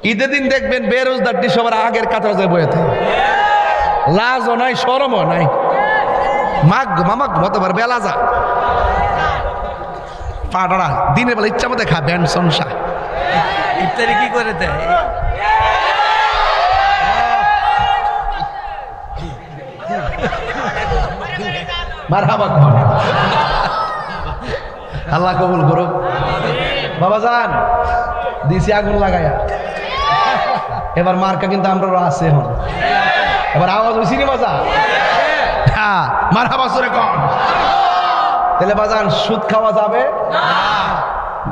ঈদের দিন দেখবেন বেরোজগারটি সবার আগের কাতার যায় বইতে, লাজও নাই শরমও নাই, মাগ মামাক মতবার বেলা যা পাড়া দিনের বেলা ইচ্ছা মতো খা ব্যান্ড সংসা ইফতারি কি করে দেয়? মারহাবা আল্লাহ কবুল করুক। বাবা যান দিছি আগুন লাগাইয়া, এবার মার্কা কিন্তু আমরা আছে এখন, এবার আওয়াজ হয়েছি নি বাজা, হ্যাঁ মারহাবা সুরে কন। তাহলে বাজান সুদ খাওয়া যাবে,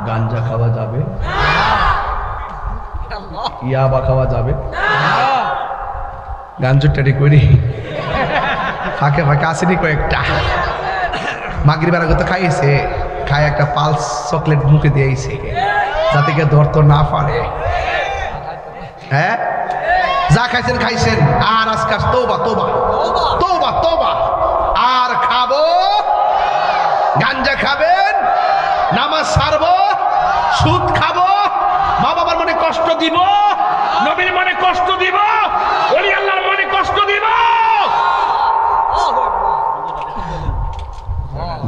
গাঞ্জা খাওয়া যাবে, ইয়াবা খাওয়া যাবে, গাঞ্জুর টাটি করি ফাঁকে ফাঁকে আসেনি কয়েকটা, মাগরিব বেলা তো খাইছে, খাই একটা পালস চকলেট মুখে দিয়েছে যাতে কে ধরতো না পারে। হ্যাঁ যা খাইছেন খাইছেন, আর আজকাল তওবা তওবা তওবা তওবা, আর খাবো গাঞ্জা খাবেন, নামাজ ছাড়বো, সুদ খাবো, মা বাবার মনে কষ্ট দিব, নবীর মনে কষ্ট দিব, ওলি আল্লাহর মনে কষ্ট দিব।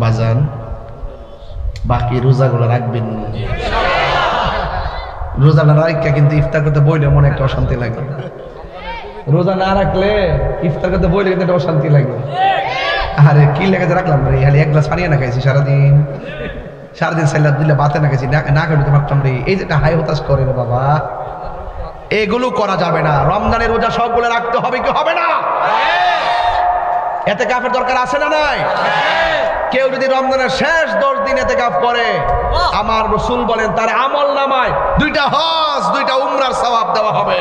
বাজান বাকি রোজাগুলো রাখবেন, রোজা না রাখা কিন্তু ইফতার করতে বইলে মনে একটা অশান্তি লাগে, রোজা না রাখলে ইফতার করতে বইলে কিন্তু একটা অশান্তি লাগে। আরে কি লেখাতে রাখলাম রে, খালি এক গ্লাস পানি না খাইছি সারাদিন, সারাদিন সাইলাদ দিলে বাতে না খাইছি, না খাইতে পারতাম রে, এই যেটা হাই হতাশ করে রে বাবা, এগুলো করা যাবে না। রমজানের রোজা সবগুলো রাখতে হবে কি হবে না? এতে কাফের দরকার আছে না নাই? কেউ যদি রমজানের শেষ 10 দিন এতে কাফ করে, আমার রাসূল বলেন তার আমল নামায় 2টা হজ 2টা উমরার সওয়াব দেওয়া হবে।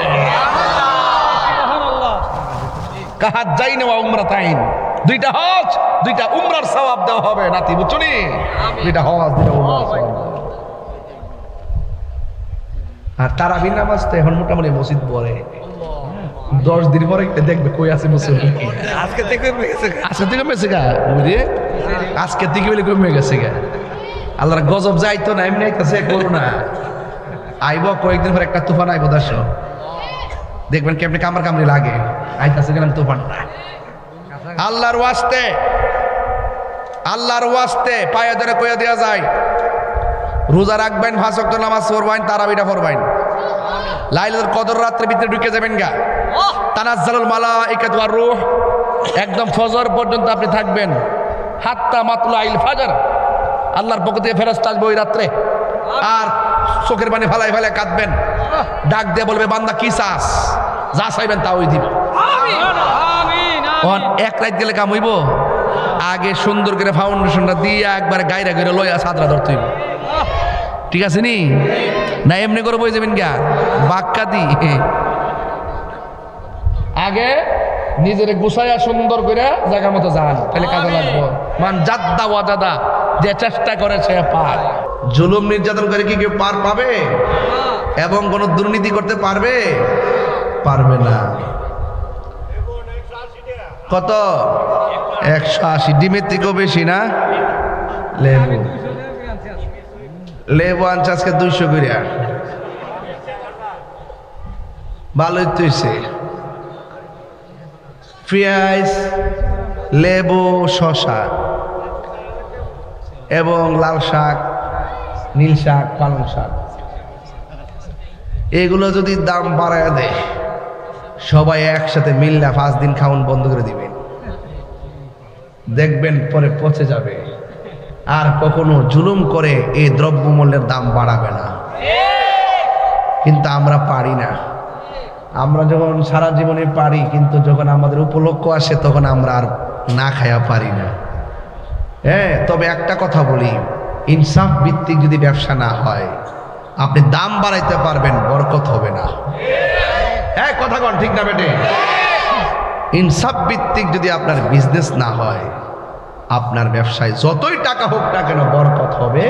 কাহাত যাই নেওয়া উমরাতাইন, 2টা হজ 2টা উমরার সওয়াব দেওয়া হবে। নাতি বুঝছনি, 2টা হজ 2টা উমরার সওয়াব। আর তারাবির নামাজ তো এখন মোটামুটি মসজিদ পড়ে, 10 দিন পরে দেখবে কই আছে মুসলমান। আজকে থেকে গেছে, আজকে থেকে কমেছে গা, বুঝলি আজকে থেকে বলে কমে গেছে গা। আল্লাহর গজব যাইতো না, এমনি আইতাছে করোনা আইব, কয়েকদিন পর একটা তুফান আইব, দেশ দেখবেন কেমনি কামড় কামড়ি লাগে, আইতাছে গেলাম তুফানটা। আল্লাহর ওয়াস্তে, আল্লাহর ওয়াস্তে পায়ে ধরে কইয়া দেওয়া যায়, রোজা রাখবেন, 5 ওয়াক্ত নামাজ পড়বেন, তারাবিটা পড়বেন, লাইলাতুল কদর রাত্রে ভিতরে ঢুকে যাবেন গা, তানাজ্জালুল মালাইকাতু ওয়ার রূহ, একদম ফজর পর্যন্ত আপনি থাকবেন, হাত্তা মাতলাইল ফাজর, আল্লাহর পক্ষ থেকে ফেরেশতা আসবে ওই রাত্রে, আর চোখের পানি ফালাই ফালাই কাঁদবেন, ডাক দিয়ে বলবে বান্দা কি চাস, যা চাইবেন তা ওই দিবে। এক রাত গেলে কাম হইব, আগে সুন্দর করে ফাউন্ডেশনটা দিয়ে একবারে গায়রা করে লইয়া সাদরা ধরতে হইব, ঠিক আছে নি? না এমনি করে বই যাবেন গা বাক্কা দি, আগে নিজের গুছাইয়া সুন্দর করে জায়গা মতো যান, তাহলে কাজে লাগবো। মান জাদ্দা ওয়াজাদা, যে চেষ্টা করে সে পায়। জুলুম নির্যাতন করে কি কেউ পার পাবে? এবং কোন দুর্নীতি করতে পারবে? পারবে না। কত? 180। ডিমের থেকেও বেশি না? লেবু, লেবু আনছে আজকে 200 করে, ভালোই তো হইছে। পেঁয়াজ, লেবু, শসা এবং লাল শাক, নীল শাক, পালং শাক, এগুলো যদি দাম বাড়ায় দেয়, সবাই একসাথে মিল্লা 5 দিন খাওয়ান বন্ধ করে দিবেন, দেখবেন পরে পচে যাবে। আর কখনো জুলুম করে এই দ্রব্যমূল্যের দাম বাড়াবে না। কিন্তু আমরা পারি না, আমরা যখন সারা জীবনে পারি, কিন্তু যখন আমাদের উপলক্ষ আসে তখন আমরা আর না খায়া পারি না। হ্যাঁ, তবে একটা কথা বলি, ইনসাফ ভিত্তিক যদি ব্যবসা না হয়, আপনি দাম বাড়াইতে পারবেন, বরকত হবে না। হ্যাঁ কথা কন, ঠিক না বেটে? ইনসাফ ভিত্তিক যদি আপনার বিজনেস না হয়, আপনার ব্যবসায় যতই টাকা হোক না কেন বরকত হবে